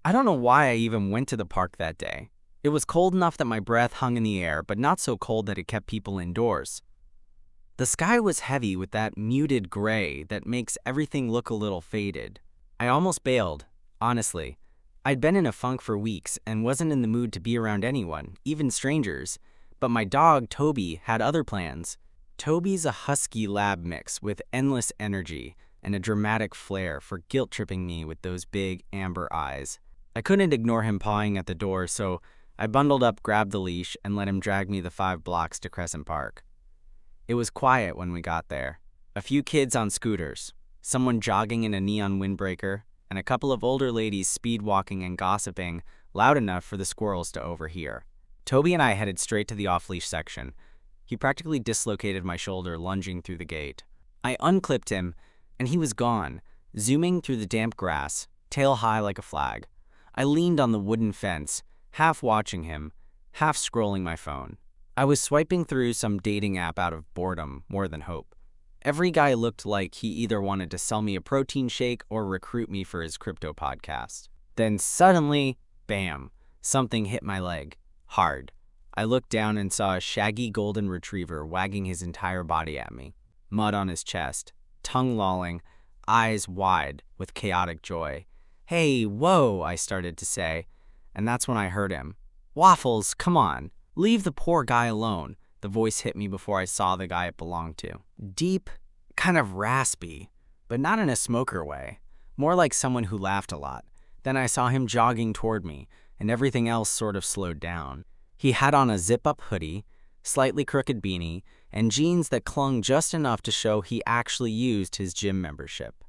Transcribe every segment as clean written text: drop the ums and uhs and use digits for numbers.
I don't know why I even went to the park that day. It was cold enough that my breath hung in the air, but not so cold that it kept people indoors. The sky was heavy with that muted gray that makes everything look a little faded. I almost bailed, honestly. I'd been in a funk for weeks and wasn't in the mood to be around anyone, even strangers. But my dog, Toby, had other plans. Toby's a husky lab mix with endless energy and a dramatic flair for guilt-tripping me with those big amber eyes. I couldn't ignore him pawing at the door, so I bundled up, grabbed the leash, and let him drag me the 5 blocks to Crescent Park. It was quiet when we got there. A few kids on scooters, someone jogging in a neon windbreaker, and a couple of older ladies speed-walking and gossiping loud enough for the squirrels to overhear. Toby and I headed straight to the off-leash section. He practically dislocated my shoulder lunging through the gate. I unclipped him, and he was gone, zooming through the damp grass, tail high like a flag. I leaned on the wooden fence, half watching him, half scrolling my phone. I was swiping through some dating app out of boredom more than hope. Every guy looked like he either wanted to sell me a protein shake or recruit me for his crypto podcast. Then suddenly, bam, something hit my leg. Hard. I looked down and saw a shaggy golden retriever wagging his entire body at me. Mud on his chest, tongue lolling, eyes wide with chaotic joy. "Hey, whoa," I started to say, and that's when I heard him. "Waffles, come on. Leave the poor guy alone." The voice hit me before I saw the guy it belonged to. Deep, kind of raspy, but not in a smoker way. More like someone who laughed a lot. Then I saw him jogging toward me, and everything else sort of slowed down. He had on a zip-up hoodie, slightly crooked beanie, and jeans that clung just enough to show he actually used his gym membership.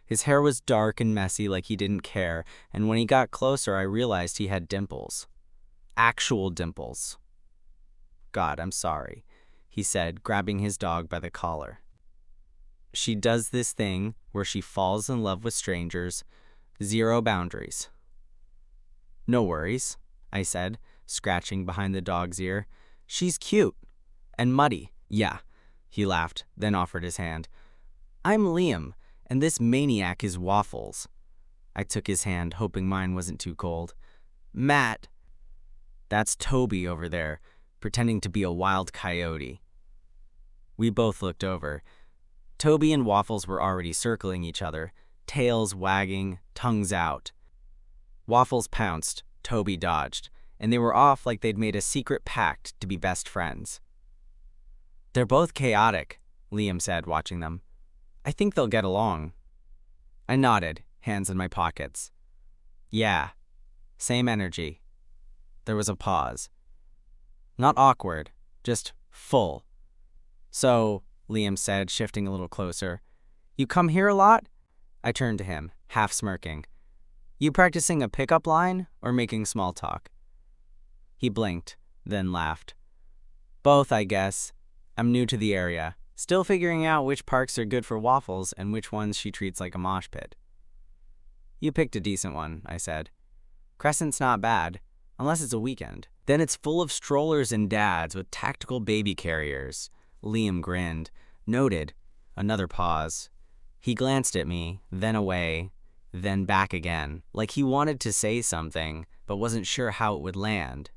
His hair was dark and messy like he didn't care, and when he got closer I realized he had dimples. Actual dimples. "God, I'm sorry," he said, grabbing his dog by the collar. "She does this thing where she falls in love with strangers. 0 boundaries." "No worries," I said, scratching behind the dog's ear. "She's cute. And muddy." "Yeah," he laughed, then offered his hand. "I'm Liam, and this maniac is Waffles." I took his hand, hoping mine wasn't too cold. "Matt." "That's Toby over there, pretending to be a wild coyote." We both looked over. Toby and Waffles were already circling each other, tails wagging, tongues out. Waffles pounced, Toby dodged, and they were off like they'd made a secret pact to be best friends. "They're both chaotic," Liam said, watching them. "I think they'll get along." I nodded, hands in my pockets. "Yeah, same energy." There was a pause. Not awkward, just full. "So," Liam said, shifting a little closer, "you come here a lot?" I turned to him, half smirking. "You practicing a pickup line or making small talk?" He blinked, then laughed. "Both, I guess. I'm new to the area, still figuring out which parks are good for Waffles and which ones she treats like a mosh pit." "You picked a decent one," I said. "Crescent's not bad, unless it's a weekend. Then it's full of strollers and dads with tactical baby carriers." Liam grinned. Noted. Another pause. He glanced at me, then away, then back again, like he wanted to say something, but wasn't sure how it would land.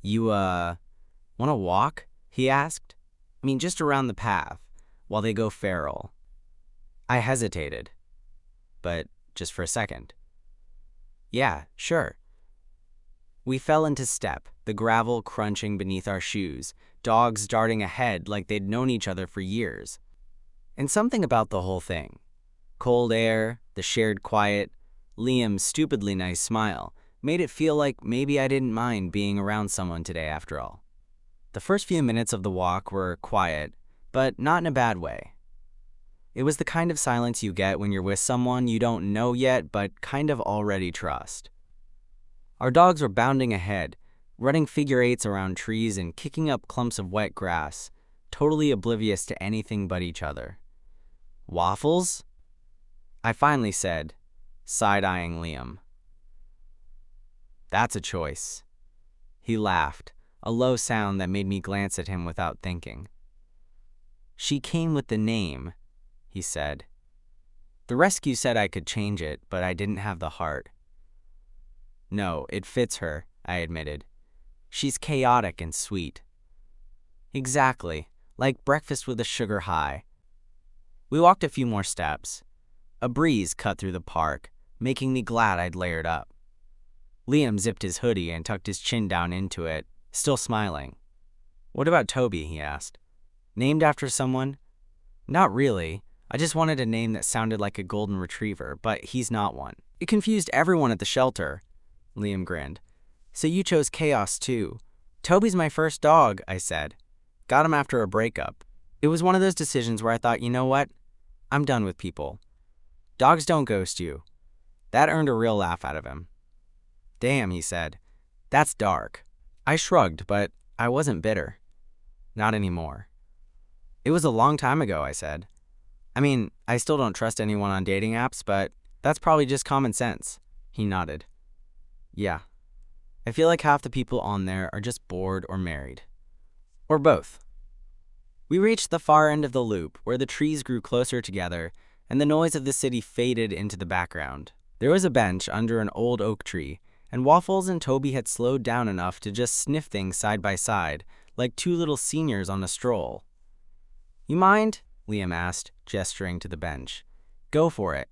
"You, wanna walk?" he asked. "I mean, just around the path, while they go feral." I hesitated, but just for a second. "Yeah, sure." We fell into step, the gravel crunching beneath our shoes, dogs darting ahead like they'd known each other for years. And something about the whole thing. Cold air, the shared quiet, Liam's stupidly nice smile, made it feel like maybe I didn't mind being around someone today after all. The first few minutes of the walk were quiet, but not in a bad way. It was the kind of silence you get when you're with someone you don't know yet but kind of already trust. Our dogs were bounding ahead, running figure eights around trees and kicking up clumps of wet grass, totally oblivious to anything but each other. "Waffles?" I finally said, side-eyeing Liam. "That's a choice." He laughed, a low sound that made me glance at him without thinking. "She came with the name," he said. The rescue said I could change it, but I didn't have the heart. No, it fits her, I admitted. She's chaotic and sweet. Exactly, like breakfast with a sugar high. We walked a few more steps. A breeze cut through the park, making me glad I'd layered up. Liam zipped his hoodie and tucked his chin down into it, still smiling. What about Toby, he asked. Named after someone? Not really. I just wanted a name that sounded like a golden retriever, but he's not one. It confused everyone at the shelter. Liam grinned. So you chose Chaos too. Toby's my first dog, I said. Got him after a breakup. It was one of those decisions where I thought, you know what? I'm done with people. Dogs don't ghost you. That earned a real laugh out of him. Damn, he said. That's dark. I shrugged, but I wasn't bitter. Not anymore. It was a long time ago, I said. I mean, I still don't trust anyone on dating apps, but that's probably just common sense. He nodded. Yeah. I feel like half the people on there are just bored or married. Or both. We reached the far end of the loop, where the trees grew closer together and the noise of the city faded into the background. There was a bench under an old oak tree, and Waffles and Toby had slowed down enough to just sniff things side by side, like two little seniors on a stroll. You mind? Liam asked, gesturing to the bench. Go for it.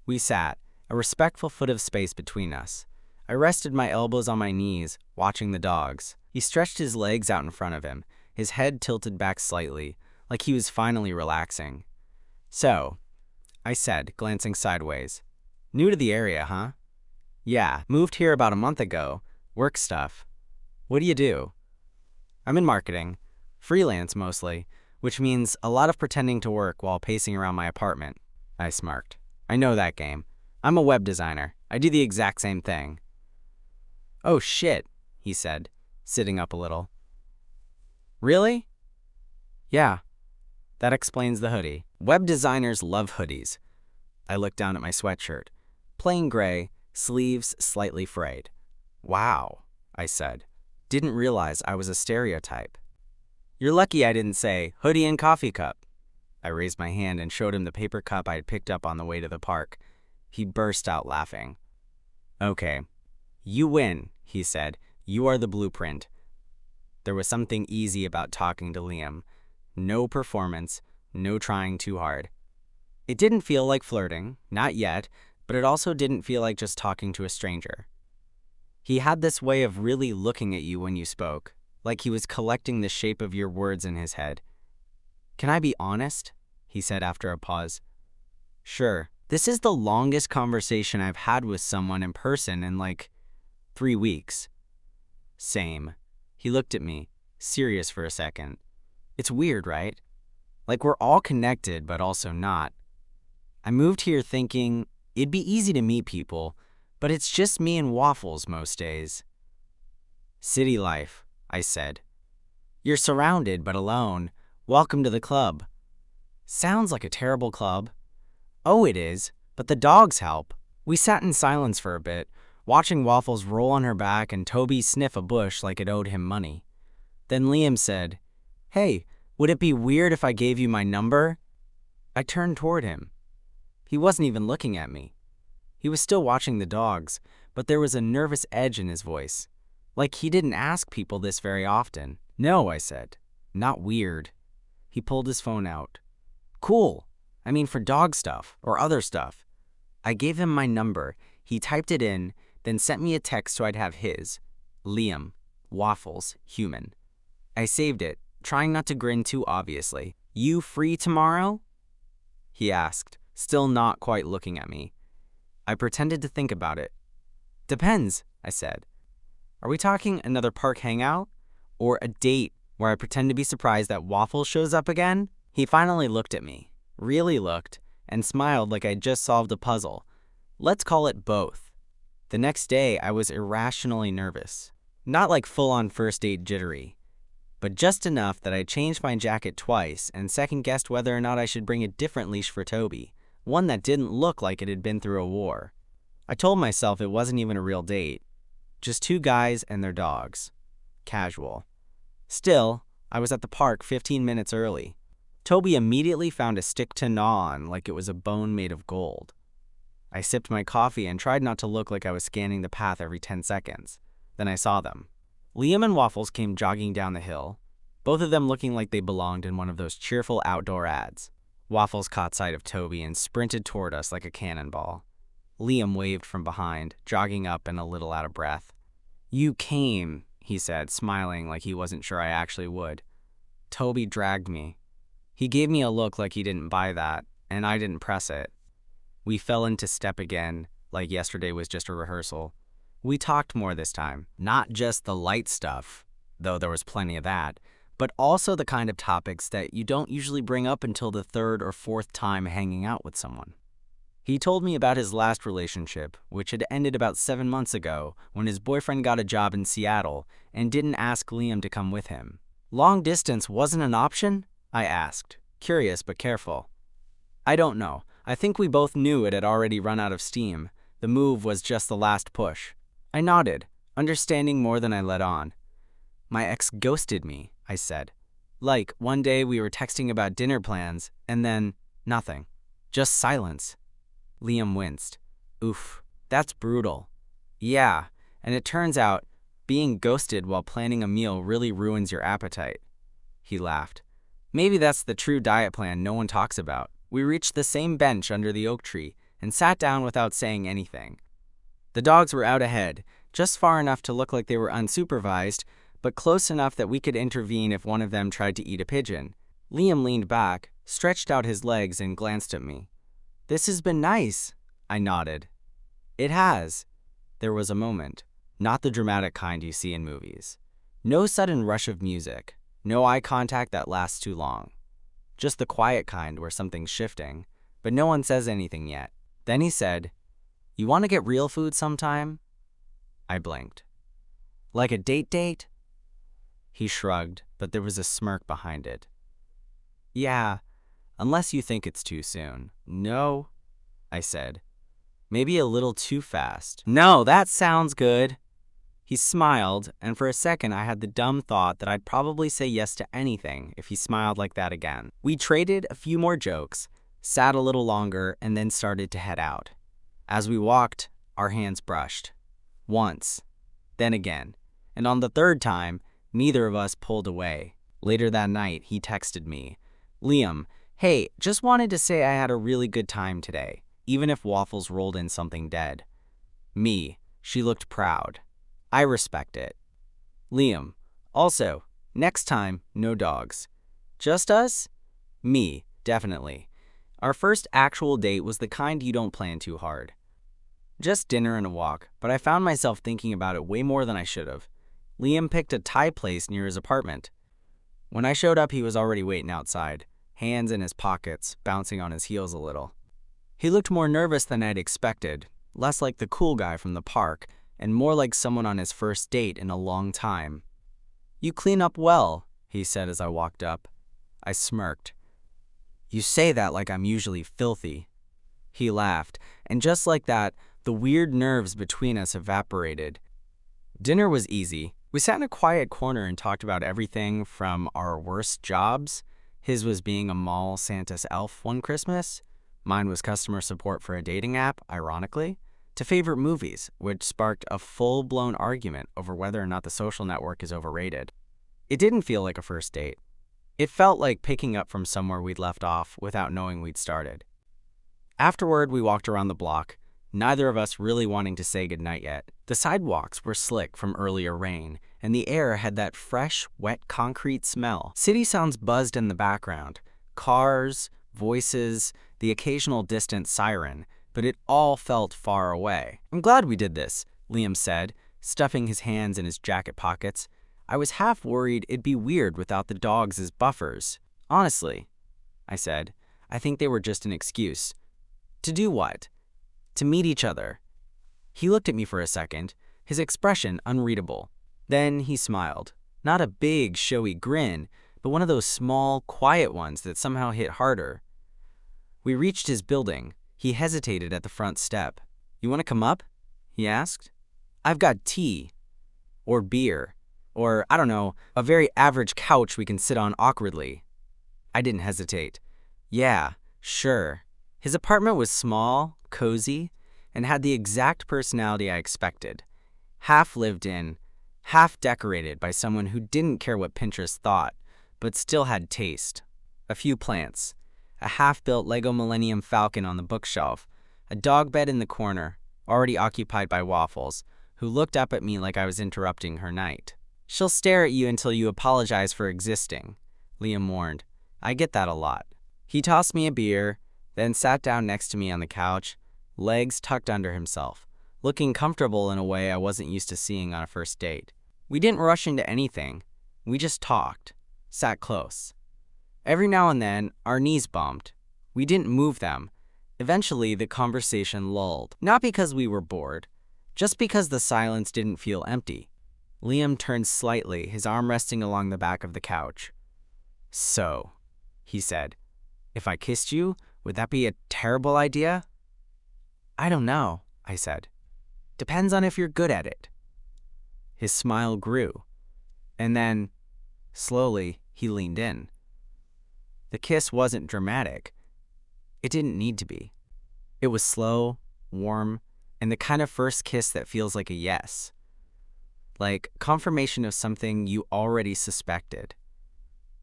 We sat, a respectful foot of space between us. I rested my elbows on my knees, watching the dogs. He stretched his legs out in front of him, his head tilted back slightly, like he was finally relaxing. So, I said, glancing sideways. New to the area, huh? Yeah, moved here about a month ago. Work stuff. What do you do? I'm in marketing. Freelance mostly, which means a lot of pretending to work while pacing around my apartment. I smirked. I know that game. I'm a web designer. I do the exact same thing. Oh shit, he said, sitting up a little. Really? Yeah. That explains the hoodie. Web designers love hoodies. I looked down at my sweatshirt. Plain gray, sleeves slightly frayed. Wow, I said. Didn't realize I was a stereotype. You're lucky I didn't say hoodie and coffee cup. I raised my hand and showed him the paper cup I had picked up on the way to the park. He burst out laughing. Okay. You win, he said. You are the blueprint. There was something easy about talking to Liam. No performance, no trying too hard. It didn't feel like flirting, not yet, but it also didn't feel like just talking to a stranger. He had this way of really looking at you when you spoke, like he was collecting the shape of your words in his head. Can I be honest? He said after a pause. Sure. This is the longest conversation I've had with someone in person in like 3 weeks. Same. He looked at me, serious for a second. It's weird, right? Like we're all connected, but also not. I moved here thinking it'd be easy to meet people, but it's just me and Waffles most days. City life, I said. You're surrounded, but alone. Welcome to the club. Sounds like a terrible club. Oh, it is, but the dogs help. We sat in silence for a bit, watching Waffles roll on her back and Toby sniff a bush like it owed him money. Then Liam said, Hey, would it be weird if I gave you my number? I turned toward him. He wasn't even looking at me. He was still watching the dogs, but there was a nervous edge in his voice, like he didn't ask people this very often. No, I said. Not weird. He pulled his phone out. Cool. I mean for dog stuff or other stuff. I gave him my number. He typed it in, then sent me a text so I'd have his. Liam, Waffles, human. I saved it, trying not to grin too obviously. You free tomorrow? He asked, still not quite looking at me. I pretended to think about it. Depends, I said. Are we talking another park hangout? Or a date where I pretend to be surprised that Waffles shows up again? He finally looked at me, really looked, and smiled like I'd just solved a puzzle. Let's call it both. The next day, I was irrationally nervous. Not like full-on first date jittery, but just enough that I changed my jacket twice and second-guessed whether or not I should bring a different leash for Toby, one that didn't look like it had been through a war. I told myself it wasn't even a real date, just two guys and their dogs. Casual. Still, I was at the park 15 minutes early. Toby immediately found a stick to gnaw on like it was a bone made of gold. I sipped my coffee and tried not to look like I was scanning the path every 10 seconds. Then I saw them. Liam and Waffles came jogging down the hill, both of them looking like they belonged in one of those cheerful outdoor ads. Waffles caught sight of Toby and sprinted toward us like a cannonball. Liam waved from behind, jogging up and a little out of breath. "You came," he said, smiling like he wasn't sure I actually would. Toby dragged me. He gave me a look like he didn't buy that, and I didn't press it. We fell into step again, like yesterday was just a rehearsal. We talked more this time, not just the light stuff, though there was plenty of that, but also the kind of topics that you don't usually bring up until the third or fourth time hanging out with someone. He told me about his last relationship, which had ended about 7 months ago when his boyfriend got a job in Seattle and didn't ask Liam to come with him. "Long distance wasn't an option?" I asked, curious but careful. "I don't know. I think we both knew it had already run out of steam. The move was just the last push." I nodded, understanding more than I let on. "My ex ghosted me," I said. "Like, one day we were texting about dinner plans, and then nothing. Just silence." Liam winced. "Oof, that's brutal." "Yeah, and it turns out being ghosted while planning a meal really ruins your appetite." He laughed. "Maybe that's the true diet plan no one talks about." We reached the same bench under the oak tree and sat down without saying anything. The dogs were out ahead, just far enough to look like they were unsupervised, but close enough that we could intervene if one of them tried to eat a pigeon. Liam leaned back, stretched out his legs, and glanced at me. "This has been nice," I nodded. "It has." There was a moment, not the dramatic kind you see in movies. No sudden rush of music, no eye contact that lasts too long. Just the quiet kind where something's shifting, but no one says anything yet. Then he said, "You want to get real food sometime?" I blinked. "Like a date? He shrugged, but there was a smirk behind it. "Yeah, unless you think it's too soon." "No," I said. "Maybe a little too fast." "No, that sounds good." He smiled, and for a second I had the dumb thought that I'd probably say yes to anything if he smiled like that again. We traded a few more jokes, sat a little longer, and then started to head out. As we walked, our hands brushed. Once, then again, and on the third time, neither of us pulled away. Later that night, he texted me, "Liam, hey, just wanted to say I had a really good time today, even if Waffles rolled in something dead." Me, she looked proud. I respect it. Liam, also, next time, no dogs. Just us? Me, definitely. Our first actual date was the kind you don't plan too hard. Just dinner and a walk, but I found myself thinking about it way more than I should have. Liam picked a Thai place near his apartment. When I showed up, he was already waiting outside, hands in his pockets, bouncing on his heels a little. He looked more nervous than I'd expected, less like the cool guy from the park, and more like someone on his first date in a long time. "You clean up well," he said as I walked up. I smirked. "You say that like I'm usually filthy." He laughed, and just like that, the weird nerves between us evaporated. Dinner was easy. We sat in a quiet corner and talked about everything from our worst jobs. His was being a mall Santa's elf one Christmas. Mine was customer support for a dating app, ironically. To favorite movies, which sparked a full-blown argument over whether or not The Social Network is overrated. It didn't feel like a first date. It felt like picking up from somewhere we'd left off without knowing we'd started. Afterward, we walked around the block, neither of us really wanting to say goodnight yet. The sidewalks were slick from earlier rain, and the air had that fresh, wet concrete smell. City sounds buzzed in the background. Cars, voices, the occasional distant siren, but it all felt far away. "I'm glad we did this," Liam said, stuffing his hands in his jacket pockets. "I was half worried it'd be weird without the dogs as buffers." "Honestly," I said, "I think they were just an excuse." "To do what?" "To meet each other." He looked at me for a second, his expression unreadable. Then he smiled. Not a big, showy grin, but one of those small, quiet ones that somehow hit harder. We reached his building. He hesitated at the front step. "You want to come up?" he asked. "I've got tea. Or beer. Or, I don't know, a very average couch we can sit on awkwardly." I didn't hesitate. Yeah, sure. His apartment was small, cozy, and had the exact personality I expected. Half lived in, half decorated by someone who didn't care what Pinterest thought, but still had taste. A few plants, a half-built Lego Millennium Falcon on the bookshelf, a dog bed in the corner, already occupied by Waffles, who looked up at me like I was interrupting her night. She'll stare at you until you apologize for existing, Liam warned. I get that a lot. He tossed me a beer, then sat down next to me on the couch, legs tucked under himself, looking comfortable in a way I wasn't used to seeing on a first date. We didn't rush into anything. We just talked, sat close. Every now and then, our knees bumped. We didn't move them. Eventually, the conversation lulled. Not because we were bored, just because the silence didn't feel empty. Liam turned slightly, his arm resting along the back of the couch. So, he said, if I kissed you, would that be a terrible idea? I don't know, I said. Depends on if you're good at it. His smile grew, and then, slowly, he leaned in. The kiss wasn't dramatic. It didn't need to be. It was slow, warm, and the kind of first kiss that feels like a yes. Like confirmation of something you already suspected.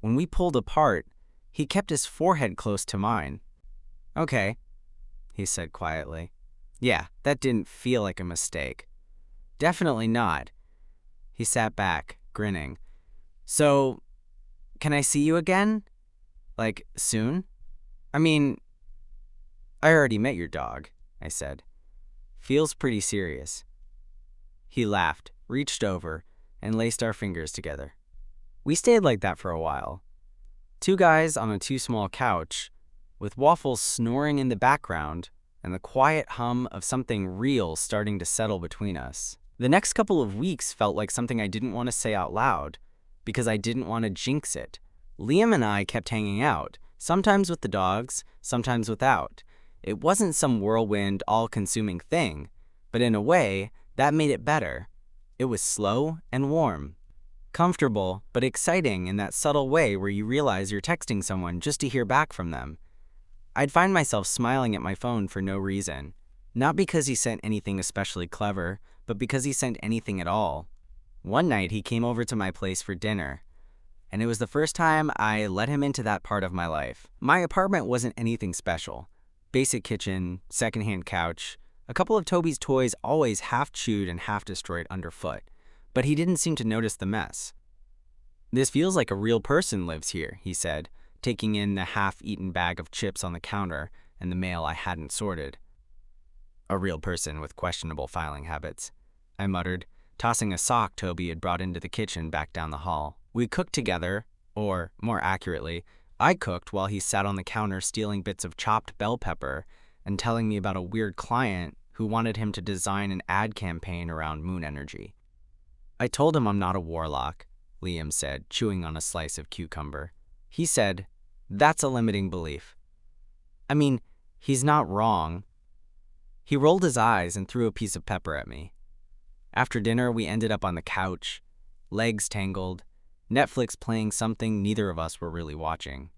When we pulled apart, he kept his forehead close to mine. Okay, he said quietly. Yeah, that didn't feel like a mistake. Definitely not. He sat back, grinning. So, can I see you again? Like, soon? I mean, I already met your dog, I said. Feels pretty serious. He laughed, reached over, and laced our fingers together. We stayed like that for a while. Two guys on a too-small couch, with Waffles snoring in the background and the quiet hum of something real starting to settle between us. The next couple of weeks felt like something I didn't want to say out loud, because I didn't want to jinx it. Liam and I kept hanging out, sometimes with the dogs, sometimes without. It wasn't some whirlwind, all-consuming thing, but in a way, that made it better. It was slow and warm. Comfortable, but exciting in that subtle way where you realize you're texting someone just to hear back from them. I'd find myself smiling at my phone for no reason. Not because he sent anything especially clever, but because he sent anything at all. One night, he came over to my place for dinner, and it was the first time I let him into that part of my life. My apartment wasn't anything special. Basic kitchen, secondhand couch, a couple of Toby's toys always half chewed and half destroyed underfoot, but he didn't seem to notice the mess. This feels like a real person lives here, he said, taking in the half-eaten bag of chips on the counter and the mail I hadn't sorted. A real person with questionable filing habits, I muttered, tossing a sock Toby had brought into the kitchen back down the hall. We cooked together, or, more accurately, I cooked while he sat on the counter stealing bits of chopped bell pepper and telling me about a weird client who wanted him to design an ad campaign around moon energy. I told him I'm not a warlock, Liam said, chewing on a slice of cucumber. He said, that's a limiting belief. I mean, he's not wrong. He rolled his eyes and threw a piece of pepper at me. After dinner, we ended up on the couch, legs tangled, Netflix playing something neither of us were really watching.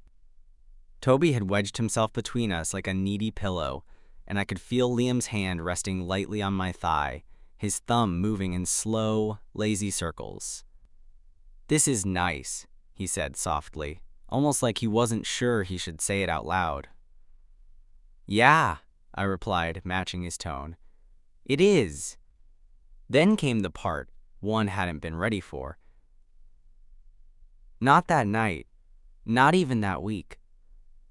Toby had wedged himself between us like a needy pillow, and I could feel Liam's hand resting lightly on my thigh, his thumb moving in slow, lazy circles. This is nice, he said softly, almost like he wasn't sure he should say it out loud. Yeah, I replied, matching his tone. It is. Then came the part one hadn't been ready for. Not that night, not even that week,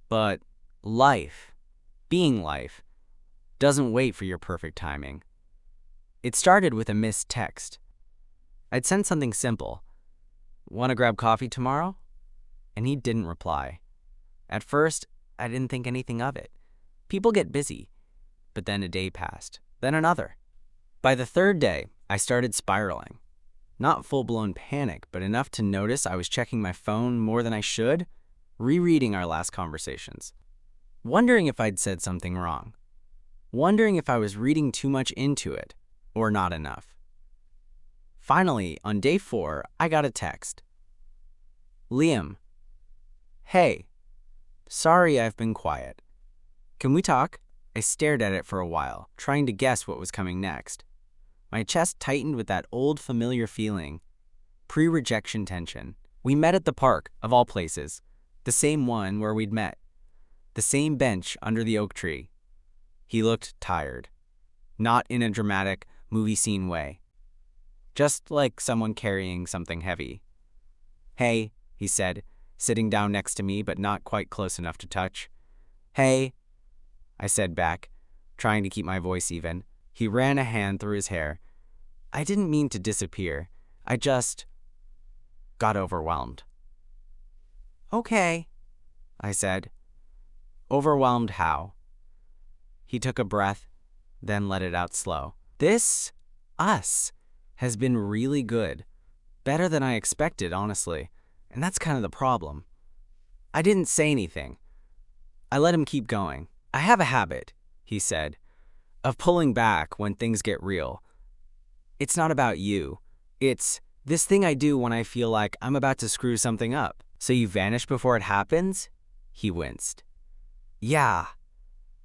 but life, being life, doesn't wait for your perfect timing. It started with a missed text. I'd sent something simple. Want to grab coffee tomorrow? And he didn't reply. At first, I didn't think anything of it. People get busy. But then a day passed, then another. By the third day, I started spiraling. Not full-blown panic, but enough to notice I was checking my phone more than I should, rereading our last conversations. Wondering if I'd said something wrong. Wondering if I was reading too much into it, or not enough. Finally, on day 4, I got a text. Liam. Hey, Sorry I've been quiet. Can we talk? I stared at it for a while, trying to guess what was coming next. My chest tightened with that old familiar feeling, pre-rejection tension. We met at the park, of all places. The same one where we'd met. The same bench under the oak tree. He looked tired. Not in a dramatic, movie scene way. Just like someone carrying something heavy. Hey, he said, sitting down next to me but not quite close enough to touch. Hey, I said back, trying to keep my voice even. He ran a hand through his hair. I didn't mean to disappear. I just got overwhelmed. Okay, I said. Overwhelmed how? He took a breath, then let it out slow. Us, has been really good. Better than I expected, honestly. And that's kind of the problem. I didn't say anything. I let him keep going. I have a habit, he said, of pulling back when things get real. It's not about you. It's this thing I do when I feel like I'm about to screw something up. So you vanish before it happens? He winced. Yeah.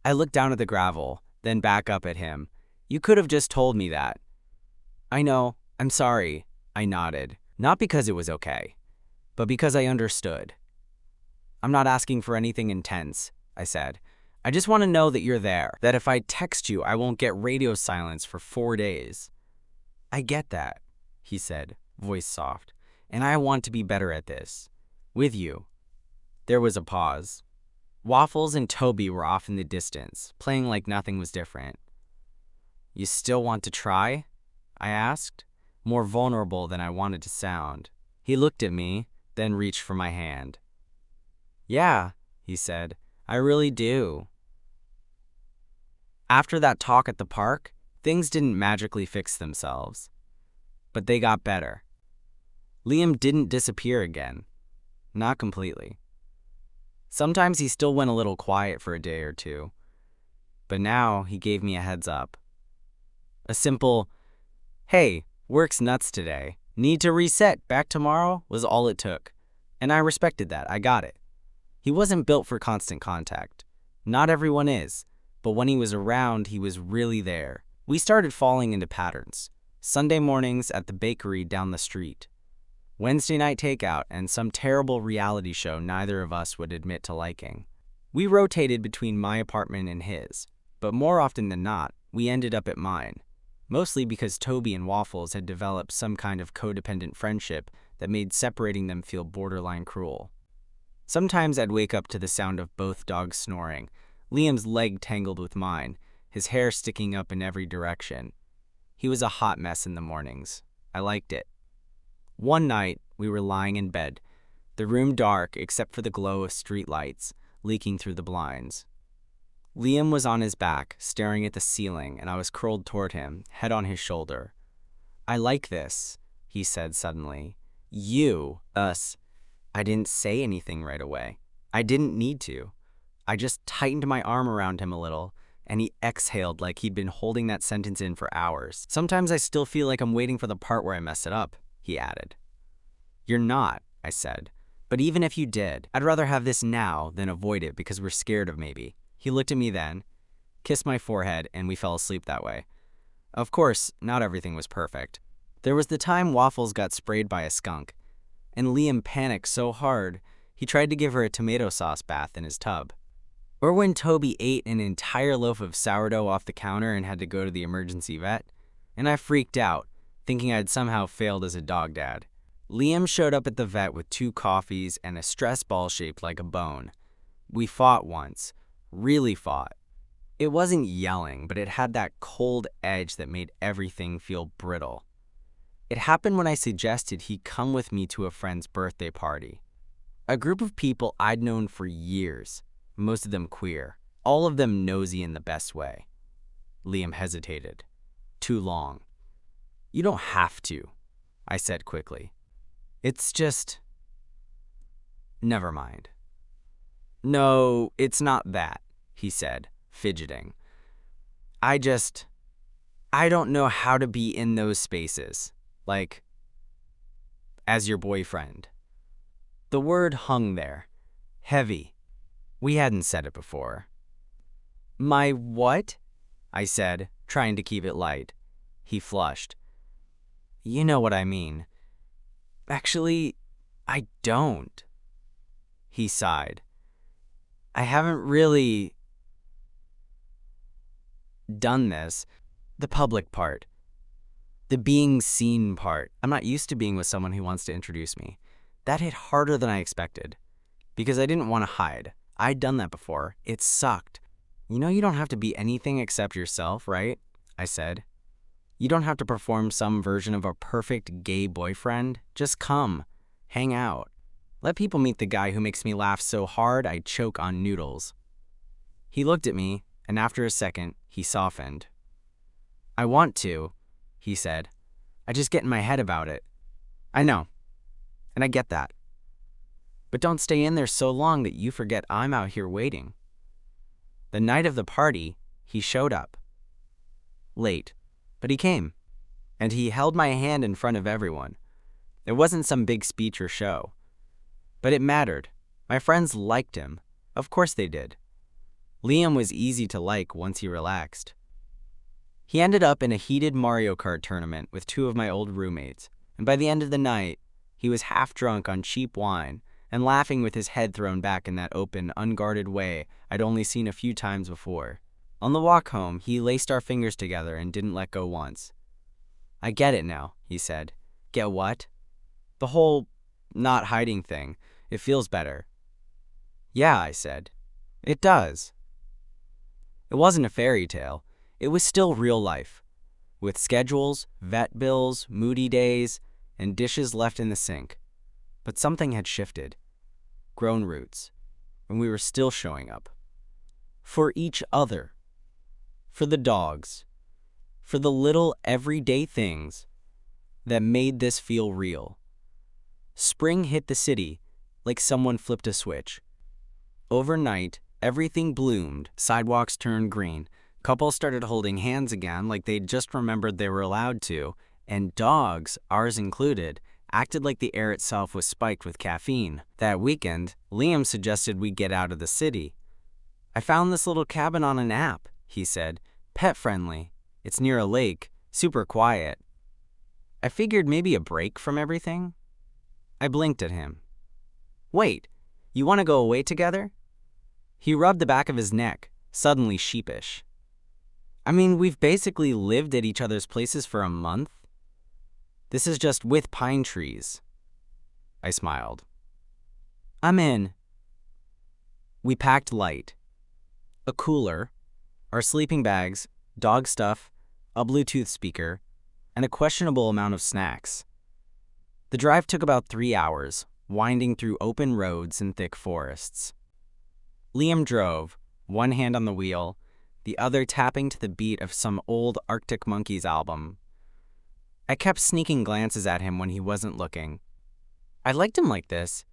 I looked down at the gravel, then back up at him. You could have just told me that. I know. I'm sorry. I nodded. Not because it was okay, but because I understood. I'm not asking for anything intense, I said. I just want to know that you're there, that if I text you, I won't get radio silence for 4 days. I get that, he said, voice soft, and I want to be better at this. With you. There was a pause. Waffles and Toby were off in the distance, playing like nothing was different. You still want to try? I asked, more vulnerable than I wanted to sound. He looked at me, then reached for my hand. Yeah, he said, I really do. After that talk at the park, things didn't magically fix themselves. But they got better. Liam didn't disappear again. Not completely. Sometimes he still went a little quiet for a day or two. But now he gave me a heads up. A simple, hey, work's nuts today. Need to reset, back tomorrow, was all it took. And I respected that, I got it. He wasn't built for constant contact. Not everyone is, but when he was around, he was really there. We started falling into patterns. Sunday mornings at the bakery down the street. Wednesday night takeout and some terrible reality show neither of us would admit to liking. We rotated between my apartment and his, but more often than not, we ended up at mine. Mostly because Toby and Waffles had developed some kind of codependent friendship that made separating them feel borderline cruel. Sometimes I'd wake up to the sound of both dogs snoring, Liam's leg tangled with mine, his hair sticking up in every direction. He was a hot mess in the mornings. I liked it. One night, we were lying in bed, the room dark except for the glow of street lights leaking through the blinds. Liam was on his back, staring at the ceiling, and I was curled toward him, head on his shoulder. I like this, he said suddenly. You, us. I didn't say anything right away. I didn't need to. I just tightened my arm around him a little, and he exhaled like he'd been holding that sentence in for hours. Sometimes I still feel like I'm waiting for the part where I mess it up, he added. You're not, I said. But even if you did, I'd rather have this now than avoid it because we're scared of maybe. He looked at me then, kissed my forehead, and we fell asleep that way. Of course, not everything was perfect. There was the time Waffles got sprayed by a skunk, and Liam panicked so hard he tried to give her a tomato sauce bath in his tub. Or when Toby ate an entire loaf of sourdough off the counter and had to go to the emergency vet, and I freaked out, thinking I'd somehow failed as a dog dad. Liam showed up at the vet with 2 coffees and a stress ball shaped like a bone. We fought once. Really fought. It wasn't yelling, but it had that cold edge that made everything feel brittle. It happened when I suggested he come with me to a friend's birthday party. A group of people I'd known for years, most of them queer, all of them nosy in the best way. Liam hesitated. Too long. You don't have to, I said quickly. It's just... Never mind. No, it's not that, he said, fidgeting. I don't know how to be in those spaces, like, as your boyfriend. The word hung there, heavy, We hadn't said it before. My what? I said, trying to keep it light. He flushed. You know what I mean. Actually, I don't. He sighed. I haven't really done this. The public part. The being seen part. I'm not used to being with someone who wants to introduce me. That hit harder than I expected. Because I didn't want to hide. I'd done that before. It sucked. You know you don't have to be anything except yourself, right? I said. You don't have to perform some version of a perfect gay boyfriend. Just come. Hang out. Let people meet the guy who makes me laugh so hard I choke on noodles. He looked at me, and after a second, he softened. I want to, he said. I just get in my head about it. I know, and I get that. But don't stay in there so long that you forget I'm out here waiting. The night of the party, he showed up. Late, but he came, and he held my hand in front of everyone. It wasn't some big speech or show. But it mattered. My friends liked him. Of course they did. Liam was easy to like once he relaxed. He ended up in a heated Mario Kart tournament with two of my old roommates, and by the end of the night, he was half drunk on cheap wine and laughing with his head thrown back in that open, unguarded way I'd only seen a few times before. On the walk home, he laced our fingers together and didn't let go once. I get it now, he said. Get what? The whole not hiding thing. It feels better. Yeah, I said. It does. It wasn't a fairy tale. It was still real life, with schedules, vet bills, moody days, and dishes left in the sink. But something had shifted, grown roots, and we were still showing up. For each other. For the dogs. For the little everyday things that made this feel real. Spring hit the city like someone flipped a switch. Overnight, everything bloomed, sidewalks turned green, couples started holding hands again like they'd just remembered they were allowed to, and dogs, ours included, acted like the air itself was spiked with caffeine. That weekend, Liam suggested we get out of the city. I found this little cabin on an app, he said. Pet-friendly. It's near a lake, super quiet. I figured maybe a break from everything. I blinked at him. Wait, you want to go away together? He rubbed the back of his neck, suddenly sheepish. I mean, we've basically lived at each other's places for a month. This is just with pine trees. I smiled. I'm in. We packed light. A cooler, our sleeping bags, dog stuff, a Bluetooth speaker, and a questionable amount of snacks. The drive took about 3 hours, winding through open roads and thick forests. Liam drove, one hand on the wheel, the other tapping to the beat of some old Arctic Monkeys album. I kept sneaking glances at him when he wasn't looking. I liked him like this,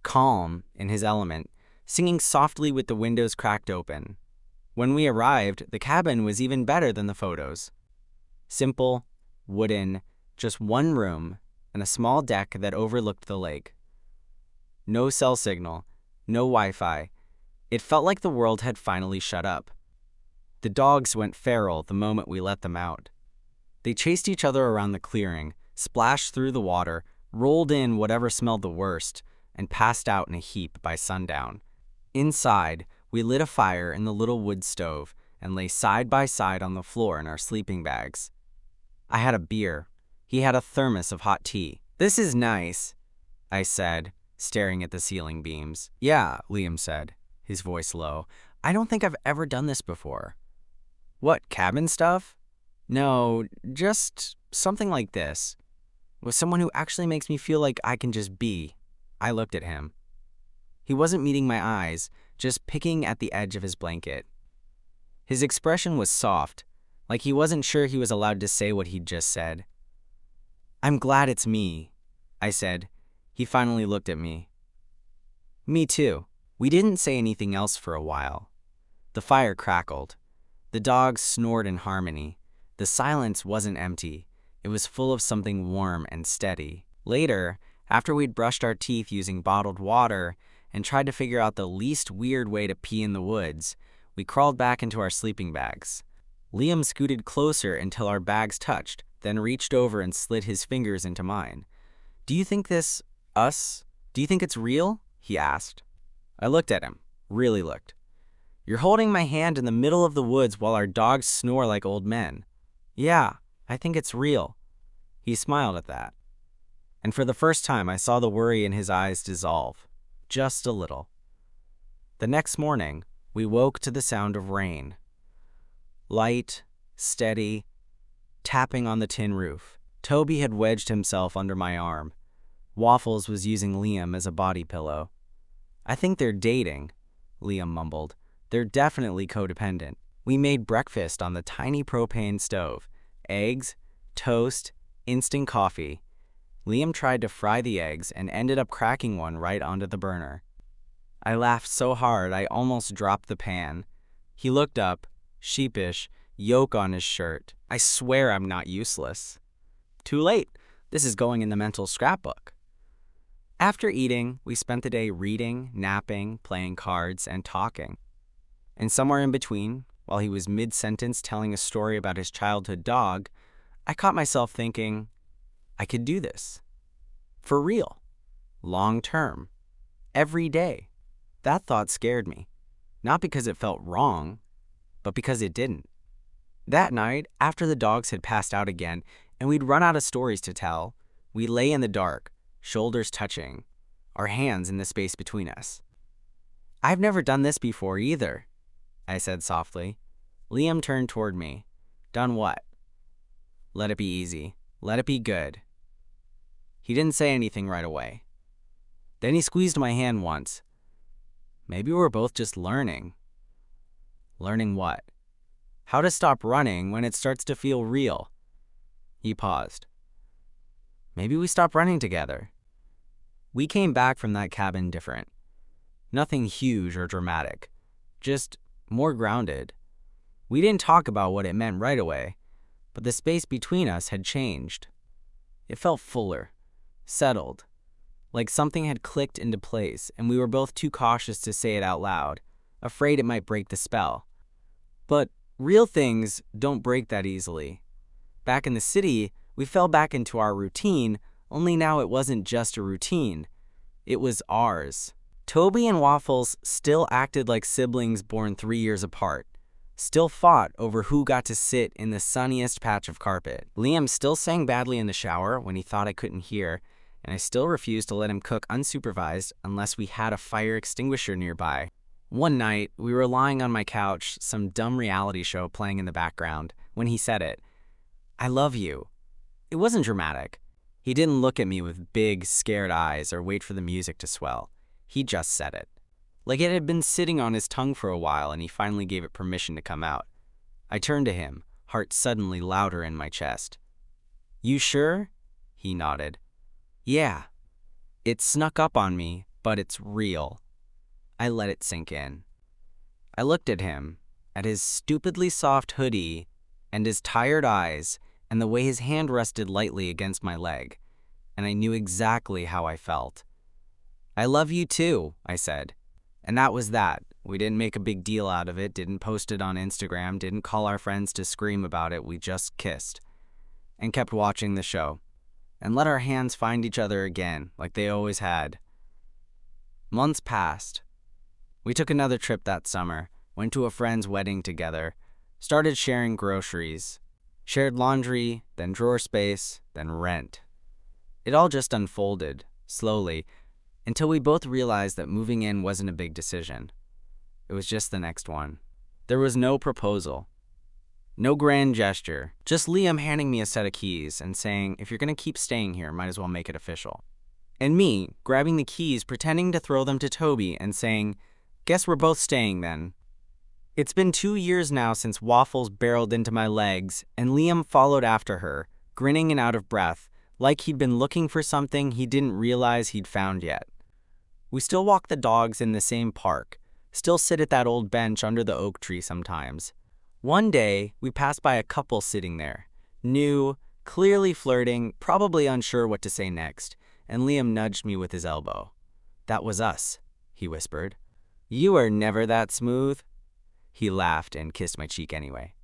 calm, in his element, singing softly with the windows cracked open. When we arrived, the cabin was even better than the photos. Simple, wooden, just one room, and a small deck that overlooked the lake. No cell signal, no Wi-Fi. It felt like the world had finally shut up. The dogs went feral the moment we let them out. They chased each other around the clearing, splashed through the water, rolled in whatever smelled the worst, and passed out in a heap by sundown. Inside, we lit a fire in the little wood stove and lay side by side on the floor in our sleeping bags. I had a beer. He had a thermos of hot tea. This is nice, I said, staring at the ceiling beams. Yeah, Liam said, his voice low. I don't think I've ever done this before. What, cabin stuff? No, just something like this. With someone who actually makes me feel like I can just be. I looked at him. He wasn't meeting my eyes, just picking at the edge of his blanket. His expression was soft, like he wasn't sure he was allowed to say what he'd just said. I'm glad it's me, I said. He finally looked at me. Me too. We didn't say anything else for a while. The fire crackled. The dogs snored in harmony. The silence wasn't empty. It was full of something warm and steady. Later, after we'd brushed our teeth using bottled water and tried to figure out the least weird way to pee in the woods, we crawled back into our sleeping bags. Liam scooted closer until our bags touched, then reached over and slid his fingers into mine. "Do you think do you think it's real?" he asked. I looked at him, really looked. "You're holding my hand in the middle of the woods while our dogs snore like old men." "Yeah, I think it's real." He smiled at that. And for the first time, I saw the worry in his eyes dissolve. Just a little. The next morning, we woke to the sound of rain. Light, steady, tapping on the tin roof. Toby had wedged himself under my arm. Waffles was using Liam as a body pillow. "I think they're dating," Liam mumbled. "They're definitely codependent." We made breakfast on the tiny propane stove. Eggs, toast, instant coffee. Liam tried to fry the eggs and ended up cracking one right onto the burner. I laughed so hard I almost dropped the pan. He looked up, sheepish, yolk on his shirt. "I swear I'm not useless." Too late. This is going in the mental scrapbook. After eating, we spent the day reading, napping, playing cards, and talking. And somewhere in between, while he was mid-sentence telling a story about his childhood dog, I caught myself thinking, I could do this. For real. Long term. Every day. That thought scared me. Not because it felt wrong, but because it didn't. That night, after the dogs had passed out again, and we'd run out of stories to tell, we lay in the dark, shoulders touching, our hands in the space between us. "I've never done this before either," I said softly. Liam turned toward me. "Done what?" "Let it be easy. Let it be good." He didn't say anything right away. Then he squeezed my hand once. "Maybe we're both just learning." "Learning what?" "How to stop running when it starts to feel real." He paused. "Maybe we stop running together." We came back from that cabin different. Nothing huge or dramatic. Just more grounded. We didn't talk about what it meant right away, but the space between us had changed. It felt fuller, settled, like something had clicked into place and we were both too cautious to say it out loud, afraid it might break the spell. But real things don't break that easily. Back in the city, we fell back into our routine, only now it wasn't just a routine. It was ours. Toby and Waffles still acted like siblings born 3 years apart. Still fought over who got to sit in the sunniest patch of carpet. Liam still sang badly in the shower when he thought I couldn't hear, and I still refused to let him cook unsupervised unless we had a fire extinguisher nearby. One night, we were lying on my couch, some dumb reality show playing in the background, when he said it. "I love you." It wasn't dramatic. He didn't look at me with big, scared eyes or wait for the music to swell. He just said it. Like it had been sitting on his tongue for a while and he finally gave it permission to come out. I turned to him, heart suddenly louder in my chest. "You sure?" He nodded. "Yeah. It snuck up on me, but it's real." I let it sink in. I looked at him, at his stupidly soft hoodie, and his tired eyes, and the way his hand rested lightly against my leg, and I knew exactly how I felt. "I love you too," I said. And that was that. We didn't make a big deal out of it, didn't post it on Instagram, didn't call our friends to scream about it, we just kissed. And kept watching the show. And let our hands find each other again, like they always had. Months passed. We took another trip that summer, went to a friend's wedding together, started sharing groceries, shared laundry, then drawer space, then rent. It all just unfolded, slowly, until we both realized that moving in wasn't a big decision. It was just the next one. There was no proposal. No grand gesture. Just Liam handing me a set of keys and saying, "If you're going to keep staying here, might as well make it official." And me grabbing the keys, pretending to throw them to Toby and saying, "Guess we're both staying then." It's been 2 years now since Waffles barreled into my legs, and Liam followed after her, grinning and out of breath, like he'd been looking for something he didn't realize he'd found yet. We still walk the dogs in the same park, still sit at that old bench under the oak tree sometimes. One day, we passed by a couple sitting there, new, clearly flirting, probably unsure what to say next, and Liam nudged me with his elbow. That was us. he whispered. "You are never that smooth." He laughed and kissed my cheek anyway.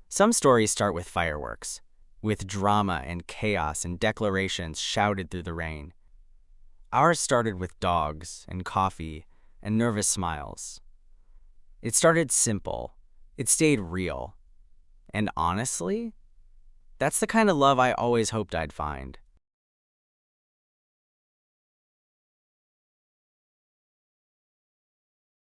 Some stories start with fireworks, with drama and chaos and declarations shouted through the rain. Ours started with dogs and coffee and nervous smiles. It started simple. It stayed real. And honestly, that's the kind of love I always hoped I'd find.